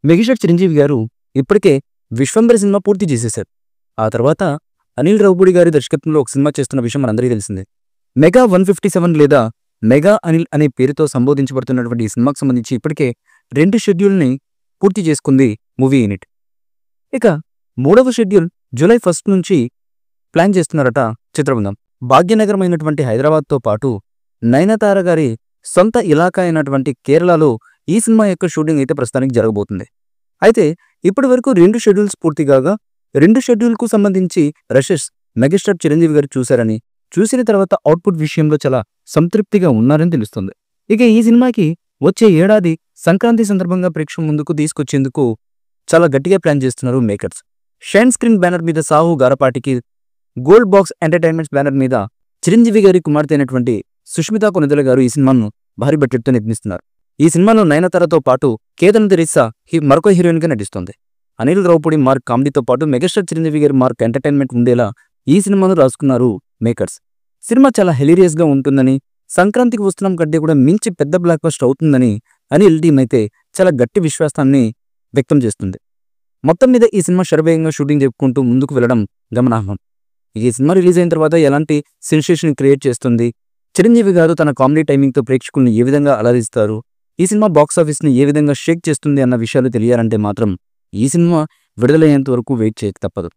Megastar Chiranjeevi గారు ఇప్పటికే Vishwambhara cinema పూర్తి చేసేశారు. ఆ తర్వాత అనిల్ రావిపూడి గారి దర్శకత్వంలో ఒక సినిమా చేస్తున్న విషయం మనందరికీ తెలిసిందే. మెగా 157 లేదా మెగా అనిల్ అనే పేరుతో సంబోధించబడుతున్నటువంటి ఈ సినిమాకు సంబంధించి ఇప్పటికే 2 షెడ్యూల్ని పూర్తి చేసుకుంది మూవీ యూనిట్. ఇక 3వ షెడ్యూల్ జూలై 1 నుంచి ప్లాన్ చేస్తున్నారట చిత్రబృందం. భాగ్యనగరమైనటువంటి హైదరాబాద్తో పాటు నయనతార గారి సొంత ఇలాకా అయినటువంటి కేరళలో ఈ సినిమా యొక్క షూటింగ్ అయితే ప్రస్తుతానికి జరగబోతుంది. అయితే ఇప్పటి వరకు 2 షెడ్యూల్స్ పూర్తి కాగా 2 షెడ్యూల్కు సంబంధించి రషెస్ మెగాస్టార్ చిరంజీవి గారు చూశారని, చూసిన తర్వాత అవుట్పుట్ విషయంలో చాలా సంతృప్తిగా ఉన్నారని తెలుస్తుంది. ఇక ఈ సినిమాకి వచ్చే ఏడాది సంక్రాంతి సందర్భంగా ప్రేక్షకుల ముందుకు తీసుకొచ్చేందుకు చాలా గట్టిగా ప్లాన్ చేస్తున్నారు మేకర్స్. షైన్ స్క్రీన్ బ్యానర్ మీద సాహు గారపాటికి, గోల్డ్ బాక్స్ ఎంటర్టైన్మెంట్స్ బ్యానర్ మీద చిరంజీవి గారి కుమార్తె అయినటువంటి సుష్మితా కొనిదెల గారు ఈ సినిమాను భారీ బడ్జెట్తో నిర్మిస్తున్నారు. ఈ సినిమాలో నయనతారతో పాటు కేతన్ తెరిసా మరొక హీరోయిన్గా నటిస్తుంది. అనిల్ రావిపూడి మార్క్ కామెడీతో పాటు మెగాస్టార్ చిరంజీవి గారి మార్క్ ఎంటర్టైన్మెంట్ ఉండేలా ఈ సినిమాను రాసుకున్నారు మేకర్స్. సినిమా చాలా హిలేరియస్గా ఉంటుందని, సంక్రాంతికి వస్తున్నాం కంటే కూడా మించి పెద్ద బ్లాక్ బస్టర్ అవుతుందని అనిల్ టీమ్ అయితే చాలా గట్టి విశ్వాసాన్ని వ్యక్తం చేస్తుంది. మొత్తం మీద ఈ సినిమా శరవేగంగా షూటింగ్ చెప్పుకుంటూ ముందుకు వెళ్లడం గమనార్హం. ఈ సినిమా రిలీజ్ అయిన తర్వాత ఎలాంటి సెన్సేషన్ క్రియేట్ చేస్తుంది, చిరంజీవి గారు తన కామెడీ టైమింగ్తో ప్రేక్షకుల్ని ఏ విధంగా అలరిస్తారు, ఈ సినిమా బాక్సాఫీస్ని ఏ విధంగా షేక్ చేస్తుంది అన్న విషయాలు తెలియాలంటే మాత్రం ఈ సినిమా విడుదలయ్యేంత వరకు వెయిట్ చేయక తప్పదు.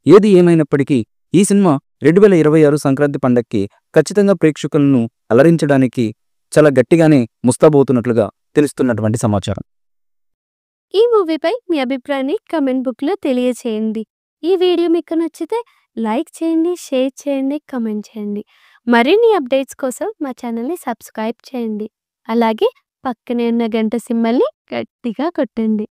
ఏది ఏమైనప్పటికీ ఈ సినిమా 2026 సంక్రాంతి పండగకి ఖచ్చితంగా ప్రేక్షకులను అలరించడానికి చాలా గట్టిగానే ముస్తాబోతున్నట్లుగా తెలుస్తున్నటువంటి సమాచారం. ఈ మూవీపై మీ అభిప్రాయాన్ని కమెంట్ బుక్లో తెలియచేయండి. ఈ వీడియో మీకు నచ్చితే లైక్ చేయండి, షేర్ చేయండి, కమెంట్ చేయండి. మరిన్ని అప్డేట్స్ కోసం మా ఛానల్ని సబ్స్క్రైబ్ చేయండి. అలాగే పక్కనే ఉన్న గంట సింబల్ని గట్టిగా కొట్టండి.